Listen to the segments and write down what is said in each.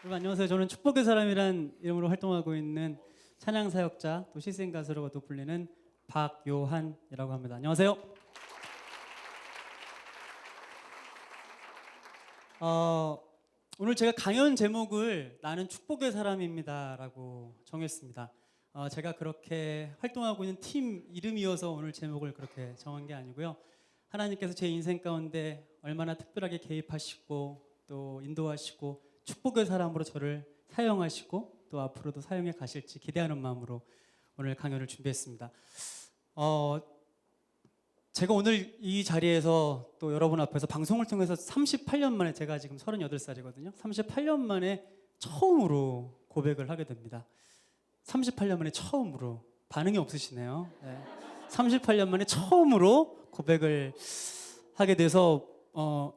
여러분 안녕하세요. 저는 축복의 사람이란 이름으로 활동하고 있는 찬양 사역자 또 시생 가수로도 불리는 박요한이라고 합니다. 안녕하세요. 오늘 제가 강연 제목을 나는 축복의 사람입니다라고 정했습니다. 제가 그렇게 활동하고 있는 팀 이름이어서 오늘 제목을 그렇게 정한 게 아니고요. 하나님께서 제 인생 가운데 얼마나 특별하게 개입하시고 또 인도하시고 축복의 사람으로 저를 사용하시고 또 앞으로도 사용해 가실지 기대하는 마음으로 오늘 강연을 준비했습니다. 제가 오늘 이 자리에서 또 여러분 앞에서 방송을 통해서 38년 만에, 제가 지금 38살이거든요. 38년 만에 처음으로 고백을 하게 됩니다. 38년 만에 처음으로. 반응이 없으시네요. 네. 38년 만에 처음으로 고백을 하게 돼서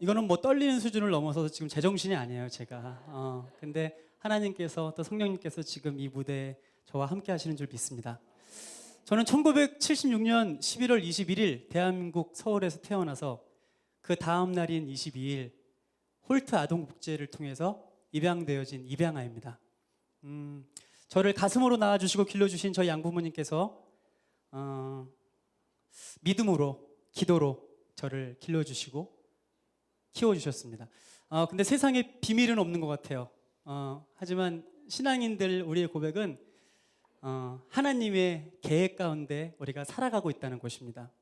이거는 뭐 떨리는 수준을 넘어서서 지금 제정신이 아니에요, 제가. 근데 하나님께서 또 성령님께서 지금 이 무대에 저와 함께 하시는 줄 믿습니다. 저는 1976년 11월 21일 대한민국 서울에서 태어나서 그 다음 날인 22일 홀트 아동복지회를 통해서 입양되어진 입양아입니다. 저를 가슴으로 낳아주시고 길러주신 저희 양부모님께서 믿음으로, 기도로 저를 길러주시고 키워주셨습니다. 근데 세상에 비밀은 없는 것 같아요. 하지만 신앙인들 우리의 고백은 하나님의 계획 가운데 우리가 살아가고 있다는 것입니다.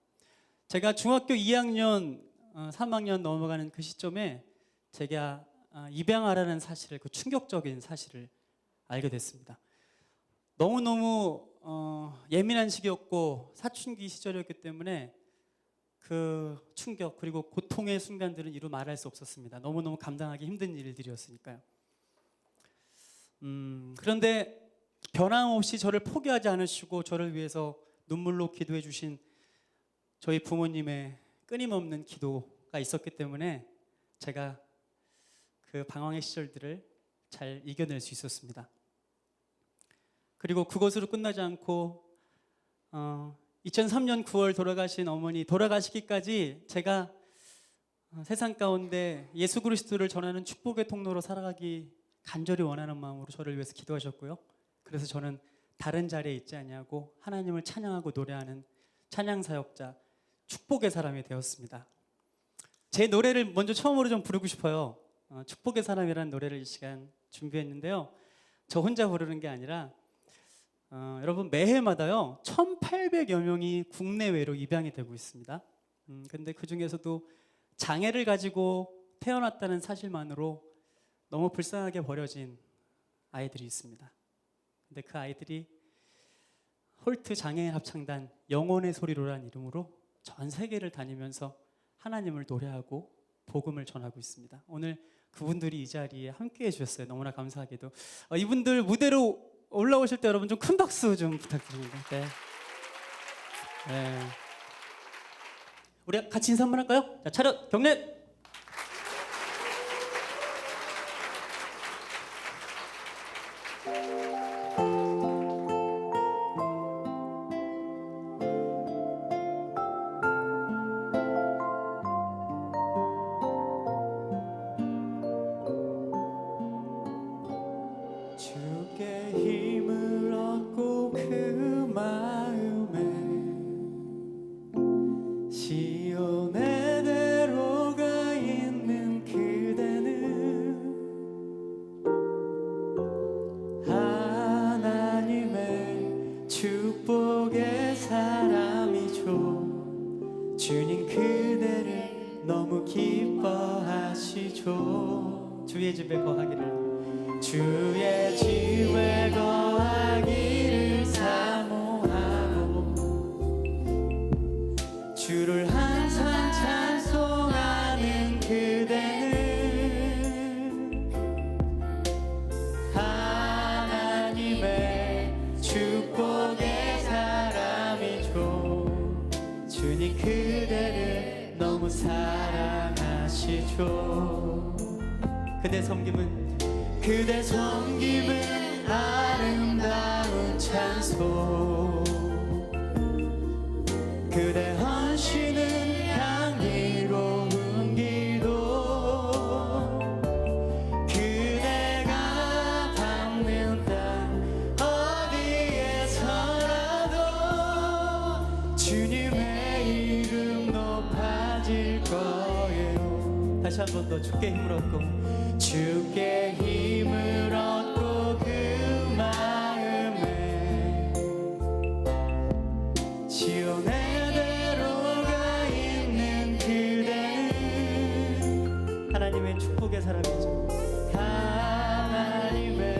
제가 중학교 2학년, 3학년 넘어가는 그 시점에 제가 입양아라는 사실을, 그 충격적인 사실을 알게 됐습니다. 너무너무 예민한 시기였고 사춘기 시절이었기 때문에 그 충격 그리고 고통의 순간들은 이루 말할 수 없었습니다. 너무너무 감당하기 힘든 일들이었으니까요. 그런데 변함없이 저를 포기하지 않으시고 저를 위해서 눈물로 기도해 주신 저희 부모님의 끊임없는 기도가 있었기 때문에 제가 그 방황의 시절들을 잘 이겨낼 수 있었습니다. 그리고 그것으로 끝나지 않고 2003년 9월 돌아가신 어머니 돌아가시기까지 제가 세상 가운데 예수 그리스도를 전하는 축복의 통로로 살아가기 간절히 원하는 마음으로 저를 위해서 기도하셨고요. 그래서 저는 다른 자리에 있지 아니하고 하나님을 찬양하고 노래하는 찬양 사역자 축복의 사람이 되었습니다. 제 노래를 먼저 처음으로 좀 부르고 싶어요. 축복의 사람이라는 노래를 이 시간 준비했는데요. 저 혼자 부르는 게 아니라 여러분 매해마다요 1,800여 명이 국내외로 입양이 되고 있습니다. 근데 그 중에서도 장애를 가지고 태어났다는 사실만으로 너무 불쌍하게 버려진 아이들이 있습니다. 근데 그 아이들이 홀트 장애인 합창단 영혼의 소리로란 이름으로 전 세계를 다니면서 하나님을 노래하고 복음을 전하고 있습니다. 오늘 그분들이 이 자리에 함께 해주셨어요. 너무나 감사하게도. 이분들 무대로 올라오실 때 여러분 좀 큰 박수 좀 부탁드립니다. 네. 네. 우리 같이 인사 한번 할까요? 자, 차렷 경례. 주께 힘을 얻고 그 마음에 시온의 대로가 있는 그대는 하나님의 축복의 사람이죠. 주님 그대를 너무 기뻐하시죠. 주의 집에 거하기를. 주의 집에 거하기를 사모하고 주를 항상 찬송하는 그대는 하나님의 축복의 사람이죠. 주님 그대를 너무 사랑하시죠. 그대 섬김은 아름다운 찬송 그대 헌신은 향기로운 기도 그대가 번 더 주께 힘을 얻고 주께 힘을 얻고 그 마음에 지원의 대로가 있는 그대는 하나님의 축복의 사람이죠. 하나님의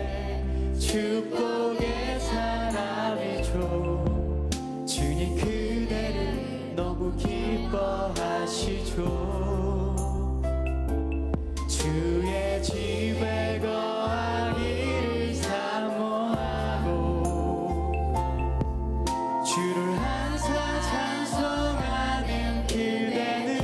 축복의 사람이죠. 주님 그대를 너무 기뻐하시죠. 주의 집에 거하기를 사모하고 주를 항상 찬송하는 그대는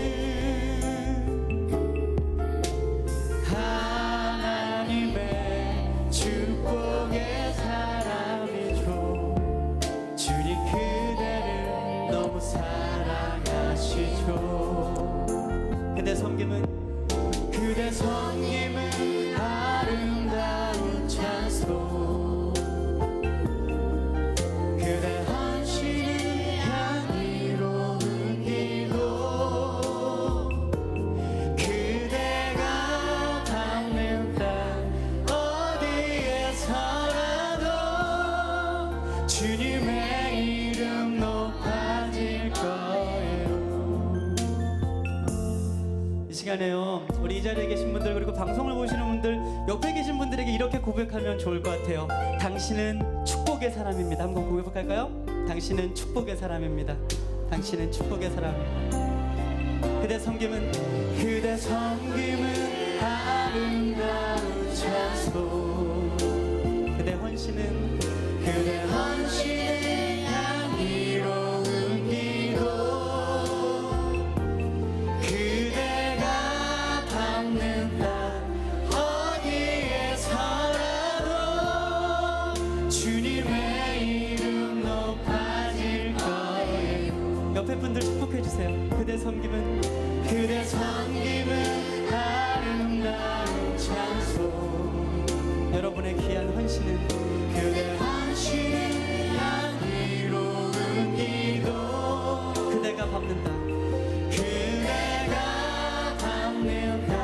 하나님의 축복의 사람이죠. 주님 그대를 너무 사랑하시죠. 그대 섬김은 아름다운 찬송 그대 헌신은 향기로운 기도 그대가 밟는 땅 어디에서라도 주님의 이름 높아질 거예요. 이 시간에요, 우리 이 자리에 계신 분들 그리고 방송을 보시는 분들 옆에 계신 분들에게 이렇게 고백하면 좋을 것 같아요. 당신은 축복의 사람입니다. 한번 고백할까요? 당신은 축복의 사람입니다. 당신은 축복의 사람입니다. 그대 섬김은 아름다운 찬송 그대 헌신은 향기로운 기도 그대가 밟는 땅 어디에서라도 주님의 이름 높아질 거예요. 옆에 분들 축복해 주세요. 그대 섬김은 아름다운 찬송 여러분의 귀한 헌신은 그대 헌신은 향기로운 기도 그대가 밟는다. 그대가 밟는 땅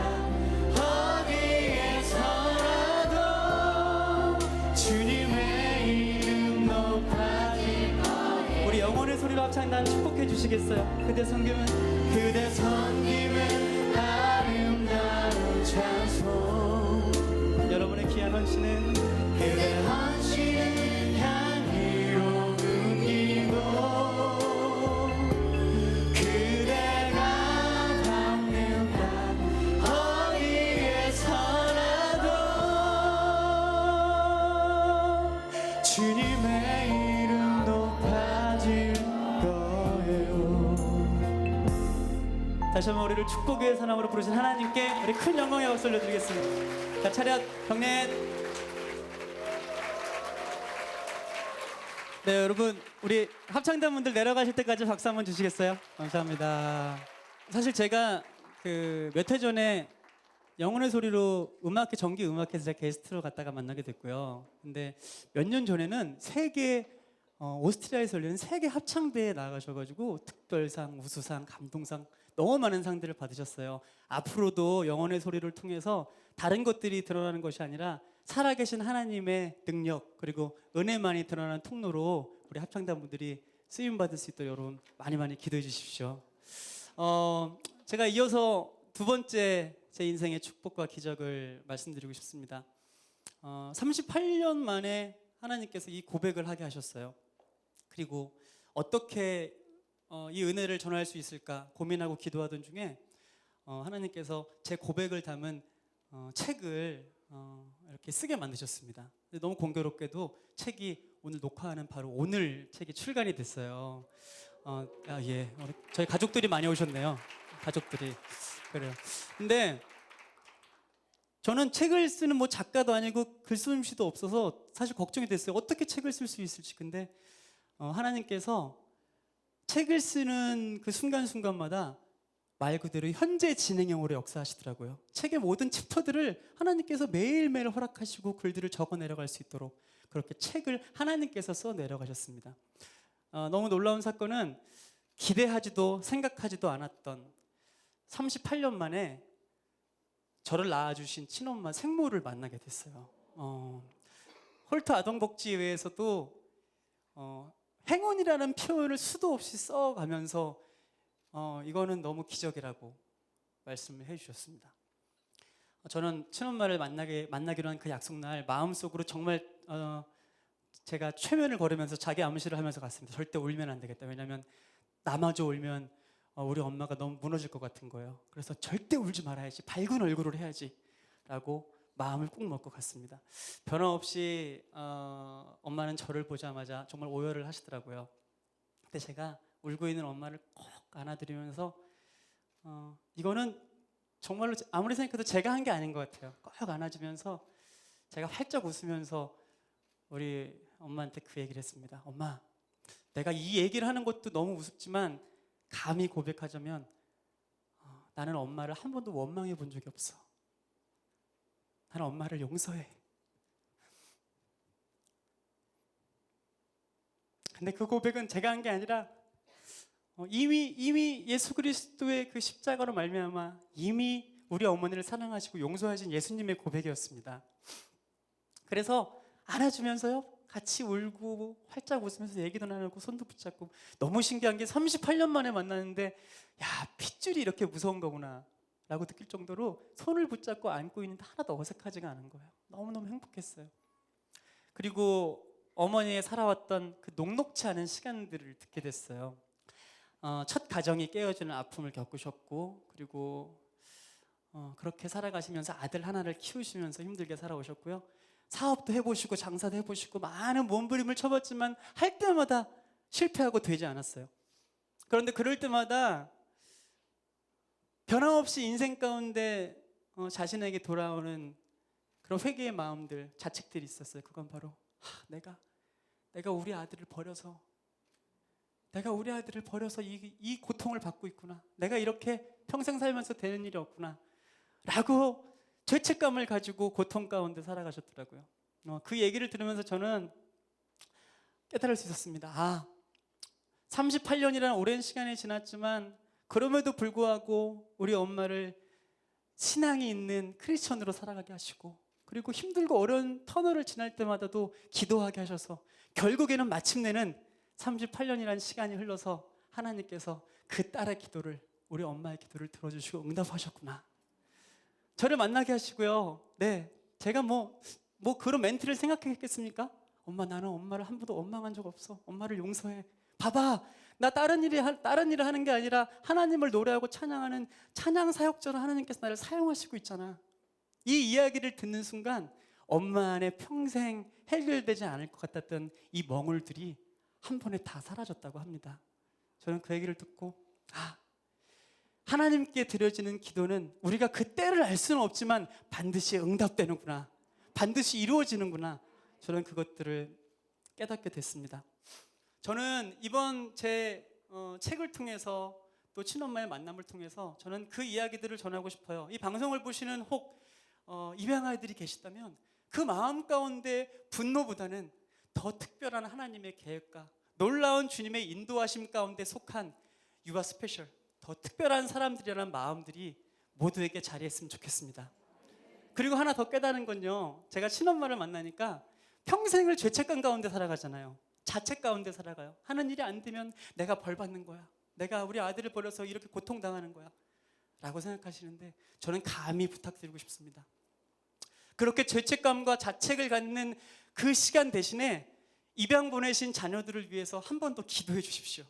어디에서라도 주님의 이름 높아질 거예요. 우리 영혼의 소리로 합창단 축복해 주시겠어요? 그대 섬김은 아름다운 찬송 여러분의 귀한 헌신은 그대 헌신은 향기로운 기도 그대가 밟는 땅 어디에서라도 주님의 이름 높아질 거예요. 다시 한번 우리를 축복의 사람으로 부르신 하나님께 우리 큰 영광의 박수 올려드리겠습니다. 자, 차렷 경례. 네, 여러분 우리 합창단분들 내려가실 때까지 박수 한번 주시겠어요? 감사합니다. 사실 제가 그 몇 해 전에 영혼의 소리로 음악회 정기 음악회에서 제가 게스트로 갔다가 만나게 됐고요. 근데 몇 년 전에는 세계 오스트리아에서 열리는 세계 합창대회에 나가셔가지고 특별상, 우수상, 감동상 너무 많은 상들을 받으셨어요. 앞으로도 영혼의 소리를 통해서 다른 것들이 드러나는 것이 아니라 살아계신 하나님의 능력 그리고 은혜만이 드러나는 통로로 우리 합창단분들이 쓰임받을 수 있도록 여러분 많이 기도해 주십시오. 제가 이어서 두 번째 제 인생의 축복과 기적을 말씀드리고 싶습니다. 38년 만에 하나님께서 이 고백을 하게 하셨어요. 그리고 어떻게 이 은혜를 전할 수 있을까 고민하고 기도하던 중에 하나님께서 제 고백을 담은 책을 이렇게 쓰게 만드셨습니다. 근데 너무 공교롭게도 책이 오늘 녹화하는 바로 오늘 책이 출간이 됐어요. 예, 저희 가족들이 많이 오셨네요. 가족들이 그래요. 근데 저는 책을 쓰는 뭐 작가도 아니고 글솜씨도 없어서 사실 걱정이 됐어요. 어떻게 책을 쓸 수 있을지. 근데 하나님께서 책을 쓰는 그 순간순간마다 말 그대로 현재 진행형으로 역사하시더라고요. 책의 모든 챕터들을 하나님께서 매일매일 허락하시고 글들을 적어 내려갈 수 있도록 그렇게 책을 하나님께서 써 내려가셨습니다. 너무 놀라운 사건은 기대하지도 생각하지도 않았던 38년 만에 저를 낳아주신 친엄마 생모를 만나게 됐어요. 홀트 아동복지회에서도 행운이라는 표현을 수도 없이 써가면서 이거는 너무 기적이라고 말씀을 해주셨습니다. 저는 친엄마를 만나기로 한 그 약속날 마음속으로 정말 제가 최면을 걸으면서 자기 암시를 하면서 갔습니다. 절대 울면 안 되겠다. 왜냐하면 나마저 울면 우리 엄마가 너무 무너질 것 같은 거예요. 그래서 절대 울지 말아야지, 밝은 얼굴을 해야지 라고 마음을 꼭 먹고 갔습니다. 변함없이 엄마는 저를 보자마자 정말 오열을 하시더라고요. 그때 제가 울고 있는 엄마를 꼭 안아드리면서 이거는 정말로 아무리 생각해도 제가 한 게 아닌 것 같아요. 꼭 안아주면서 제가 활짝 웃으면서 우리 엄마한테 그 얘기를 했습니다. 엄마, 내가 이 얘기를 하는 것도 너무 우습지만 감히 고백하자면 나는 엄마를 한 번도 원망해 본 적이 없어. 나는 엄마를 용서해. 근데 그 고백은 제가 한 게 아니라 이미 예수 그리스도의 그 십자가로 말미암아 이미 우리 어머니를 사랑하시고 용서하신 예수님의 고백이었습니다. 그래서 안아주면서요 같이 울고 활짝 웃으면서 얘기도 나누고 손도 붙잡고, 너무 신기한 게 38년 만에 만났는데 야, 핏줄이 이렇게 무서운 거구나 라고 느낄 정도로 손을 붙잡고 안고 있는데 하나도 어색하지가 않은 거예요. 너무너무 행복했어요. 그리고 어머니의 살아왔던 그 녹록치 않은 시간들을 듣게 됐어요. 첫 가정이 깨어지는 아픔을 겪으셨고, 그리고 그렇게 살아가시면서 아들 하나를 키우시면서 힘들게 살아오셨고요. 사업도 해보시고 장사도 해보시고 많은 몸부림을 쳐봤지만 할 때마다 실패하고 되지 않았어요. 그런데 그럴 때마다 변함없이 인생 가운데 자신에게 돌아오는 그런 회개의 마음들, 자책들이 있었어요. 그건 바로 내가 우리 아들을 버려서 이 고통을 받고 있구나. 내가 이렇게 평생 살면서 되는 일이 없구나 라고 죄책감을 가지고 고통 가운데 살아가셨더라고요. 그 얘기를 들으면서 저는 깨달을 수 있었습니다. 38년이라는 오랜 시간이 지났지만 그럼에도 불구하고 우리 엄마를 신앙이 있는 크리스천으로 살아가게 하시고, 그리고 힘들고 어려운 터널을 지날 때마다도 기도하게 하셔서 결국에는 마침내는 38년이라는 시간이 흘러서 하나님께서 그 딸의 기도를, 우리 엄마의 기도를 들어주시고 응답하셨구나. 저를 만나게 하시고요. 네, 제가 뭐 그런 멘트를 생각했겠습니까? 엄마, 나는 엄마를 한 번도 원망한 적 없어. 엄마를 용서해. 봐봐, 나 다른 일을 하는 게 아니라 하나님을 노래하고 찬양하는 찬양 사역자로 하나님께서 나를 사용하시고 있잖아. 이 이야기를 듣는 순간 엄마 안에 평생 해결되지 않을 것 같았던 이 멍울들이 한 번에 다 사라졌다고 합니다. 저는 그 얘기를 듣고 하나님께 드려지는 기도는 우리가 그 때를 알 수는 없지만 반드시 응답되는구나, 반드시 이루어지는구나, 저는 그것들을 깨닫게 됐습니다. 저는 이번 제 책을 통해서 또 친엄마의 만남을 통해서 저는 그 이야기들을 전하고 싶어요. 이 방송을 보시는 혹 입양 아이들이 계시다면 그 마음 가운데 분노보다는 더 특별한 하나님의 계획과 놀라운 주님의 인도하심 가운데 속한 You are special, 더 특별한 사람들이라는 마음들이 모두에게 자리했으면 좋겠습니다. 그리고 하나 더 깨달은 건요, 제가 친엄마를 만나니까 평생을 죄책감 가운데 살아가잖아요. 자책 가운데 살아가요. 하는 일이 안 되면 내가 벌 받는 거야, 내가 우리 아들을 버려서 이렇게 고통당하는 거야 라고 생각하시는데, 저는 감히 부탁드리고 싶습니다. 그렇게 죄책감과 자책을 갖는 그 시간 대신에 입양 보내신 자녀들을 위해서 한 번 더 기도해 주십시오.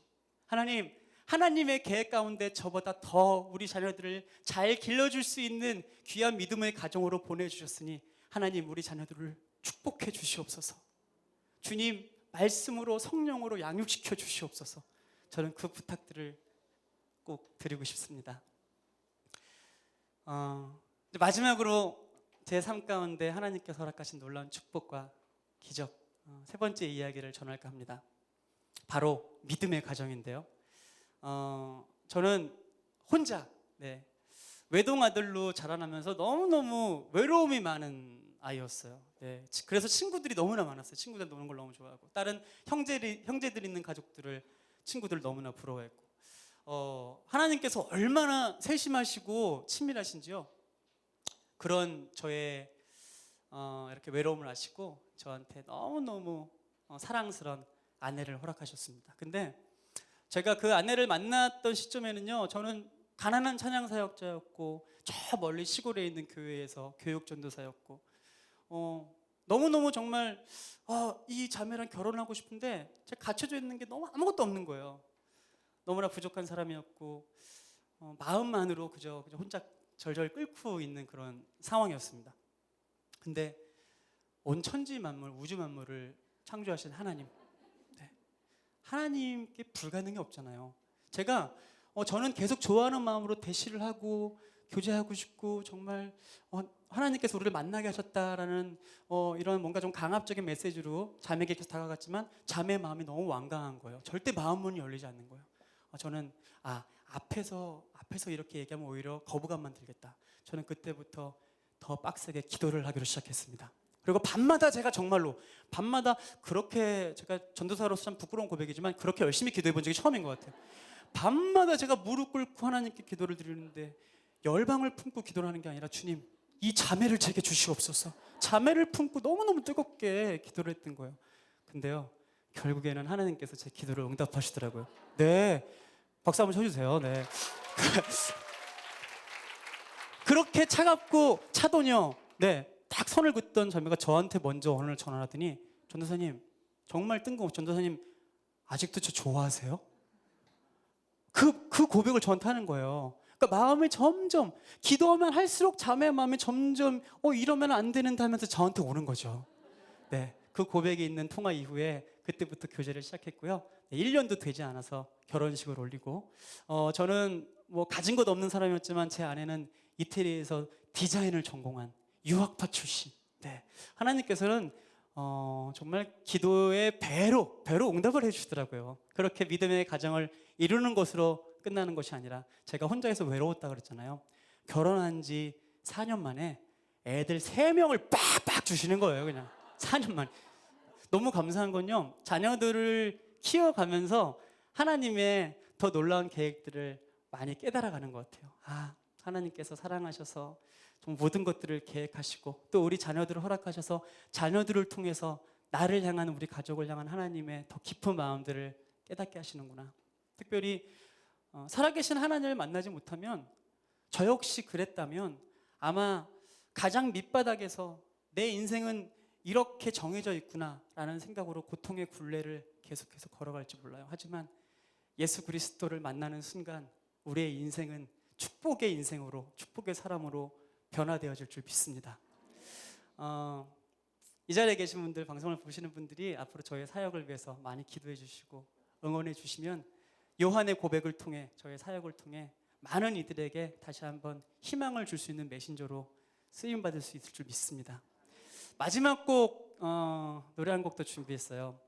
하나님의 계획 가운데 저보다 더 우리 자녀들을 잘 길러줄 수 있는 귀한 믿음의 가정으로 보내주셨으니 하나님, 우리 자녀들을 축복해 주시옵소서. 주님, 말씀으로 성령으로 양육시켜 주시옵소서. 저는 그 부탁들을 꼭 드리고 싶습니다. 마지막으로 제 삶 가운데 하나님께서 허락하신 놀라운 축복과 기적, 세 번째 이야기를 전할까 합니다. 바로 믿음의 가정인데요. 저는 혼자 외동 아들로 자라나면서 너무너무 외로움이 많은 아이였어요. 그래서 친구들이 너무나 많았어요. 친구들 노는 걸 너무 좋아하고, 다른 형제들 있는 가족들을 친구들 너무나 부러워했고, 하나님께서 얼마나 세심하시고 친밀하신지요. 그런 저의 이렇게 외로움을 아시고 저한테 너무너무 사랑스러운 아내를 허락하셨습니다. 근데 제가 그 아내를 만났던 시점에는요, 저는 가난한 찬양 사역자였고 저 멀리 시골에 있는 교회에서 교육 전도사였고 너무너무 정말 이 자매랑 결혼하고 싶은데 제가 갖춰져 있는 게 너무 아무것도 없는 거예요. 너무나 부족한 사람이었고 마음만으로 그저 혼자 절절 끓고 있는 그런 상황이었습니다. 근데 온 천지 만물, 우주 만물을 창조하신 하나님, 네. 하나님께 불가능이 없잖아요. 제가 저는 계속 좋아하는 마음으로 대시를 하고 교제하고 싶고 정말 하나님께서 우리를 만나게 하셨다라는 이런 뭔가 좀 강압적인 메시지로 자매에게 계속 다가갔지만 자매의 마음이 너무 완강한 거예요. 절대 마음 문이 열리지 않는 거예요. 저는 앞에서 이렇게 얘기하면 오히려 거부감만 들겠다. 저는 그때부터 더 빡세게 기도를 하기로 시작했습니다. 그리고 밤마다 제가 정말로 밤마다 그렇게 제가 전도사로서 참 부끄러운 고백이지만 그렇게 열심히 기도해 본 적이 처음인 것 같아요. 밤마다 제가 무릎 꿇고 하나님께 기도를 드리는데 열방을 품고 기도를 하는 게 아니라 주님 이 자매를 제게 주시옵소서. 자매를 품고 너무너무 뜨겁게 기도를 했던 거예요. 근데요 결국에는 하나님께서 제 기도를 응답하시더라고요. 네, 박수 한번 쳐주세요. 네. 그렇게 차갑고 차더니요, 네, 딱 손을 긋던 자매가 저한테 먼저 오늘 전화하더니 전도사님 정말 뜬금없이 전도사님 아직도 저 좋아하세요? 그 고백을 저한테 하는 거예요. 그러니까 마음이 점점 기도하면 할수록 자매의 마음이 점점 이러면 안 되는데 하면서 저한테 오는 거죠. 네, 그 고백이 있는 통화 이후에 그때부터 교제를 시작했고요. 1년도 되지 않아서 결혼식을 올리고 저는 뭐 가진 것 없는 사람이었지만 제 아내는 이태리에서 디자인을 전공한 유학파 출신. 네, 하나님께서는 정말 기도의 배로 응답을 해주시더라고요. 그렇게 믿음의 가정을 이루는 것으로 끝나는 것이 아니라 제가 혼자서 외로웠다 그랬잖아요. 결혼한 지 4년 만에 애들 3명을 빡빡 주시는 거예요. 그냥 4년 만에. 너무 감사한 건요, 자녀들을 키워가면서 하나님의 더 놀라운 계획들을 많이 깨달아가는 것 같아요. 하나님께서 사랑하셔서 좀 모든 것들을 계획하시고 또 우리 자녀들을 허락하셔서 자녀들을 통해서 나를 향한, 우리 가족을 향한 하나님의 더 깊은 마음들을 깨닫게 하시는구나. 특별히 살아계신 하나님을 만나지 못하면 저 역시 그랬다면 아마 가장 밑바닥에서 내 인생은 이렇게 정해져 있구나라는 생각으로 고통의 굴레를 계속해서 걸어갈지 몰라요. 하지만 예수 그리스도를 만나는 순간 우리의 인생은 축복의 인생으로, 축복의 사람으로 변화되어질 줄 믿습니다. 이 자리에 계신 분들, 방송을 보시는 분들이 앞으로 저의 사역을 위해서 많이 기도해 주시고 응원해 주시면 요한의 고백을 통해, 저의 사역을 통해 많은 이들에게 다시 한번 희망을 줄 수 있는 메신저로 쓰임받을 수 있을 줄 믿습니다. 마지막 곡 노래 한 곡도 준비했어요.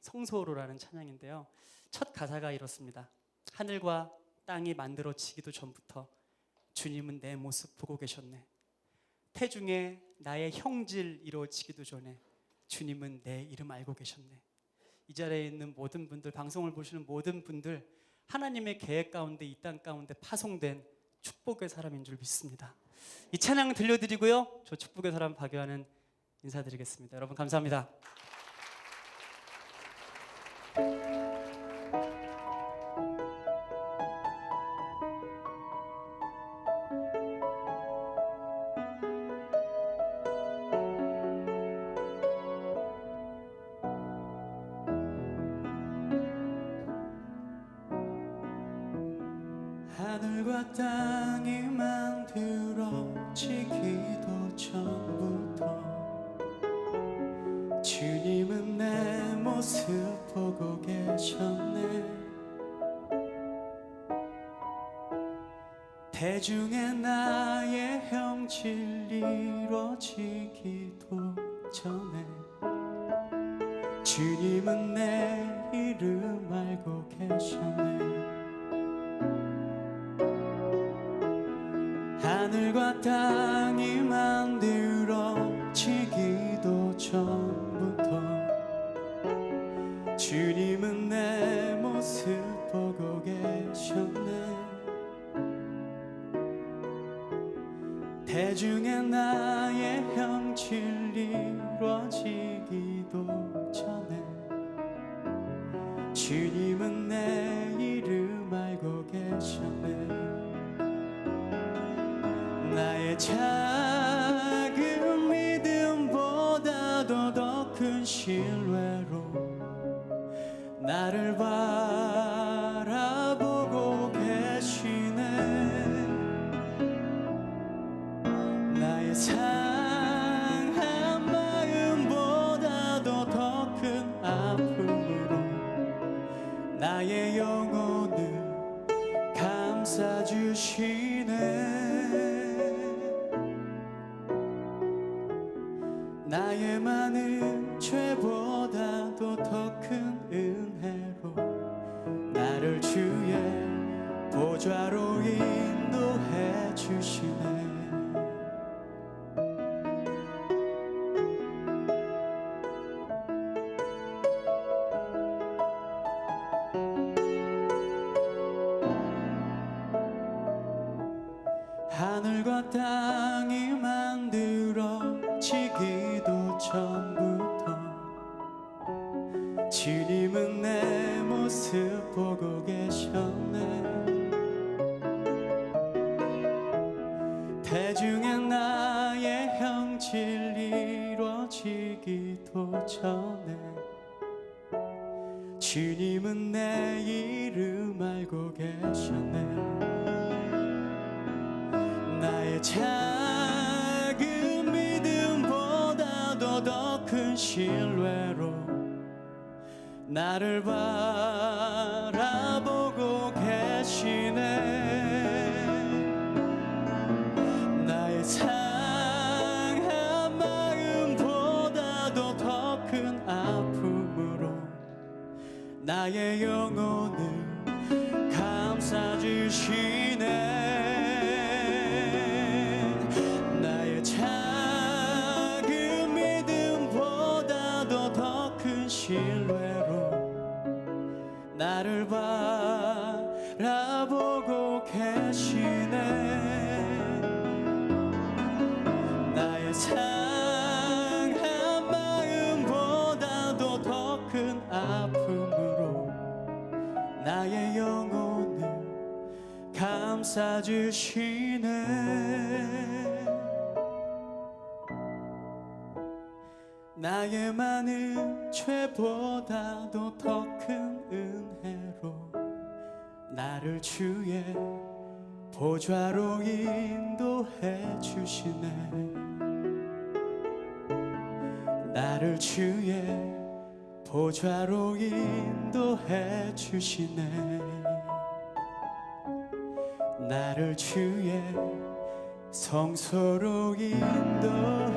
성소로라는 찬양인데요, 첫 가사가 이렇습니다. 하늘과 땅이 만들어지기도 전부터 주님은 내 모습 보고 계셨네. 태중에 나의 형질 이루어지기도 전에 주님은 내 이름 알고 계셨네. 이 자리에 있는 모든 분들, 방송을 보시는 모든 분들, 하나님의 계획 가운데, 이 땅 가운데 파송된 축복의 사람인 줄 믿습니다. 이 찬양 들려드리고요, 저 축복의 사람 박요한은 인사드리겠습니다. 여러분 감사합니다. 하늘과 땅이 만들어지기도 전부터 주님은 내 모습 보고 계셨네. 대중의 나의 형질 이루어지기도 전에 주님은 내 이름 알고 계셨네. 하늘과 땅이 만들어지기도 전부터 주님은 내 모습 보고 계셨네. 대중의 나 나의 형질 이루어지기도 전에 주님은 내 이름 알고 계셨네. 나의 작은 믿음보다도 더 큰 신뢰로 나를 바라보고 계시네. 나의 상한 마음보다도 더 큰 아픔으로 나의 영혼을 감싸주시네. 나의 많은 죄보다도 더 큰 은혜로 나를 주의 보좌로 인도해 주시네. 하늘과 땅이 만들어지기도 전부터 주님은 내 모습 보고 계셨네. 대중의 나의 형질 이루어지기도 전에 주님은 내 이름 알고 계셨네. 나의 작은 믿음보다도 더 큰 신뢰로 나를 바라보고 계시네. 나의 상한 마음보다도 더 큰 아픔으로 나의 영혼을 감싸주시네. 나의 작은 믿음보다도 더 큰 신뢰로 나를 바라보고 계시네. 나의 상한 마음보다도 더 큰 아픔으로 나의 영혼을 감싸주시네. 나의 많은 죄보다도 더 큰 은혜로 나를 주의 보좌로 인도해 주시네. 나를 주의 보좌로 인도해 주시네. 나를 주의 성소로 인도해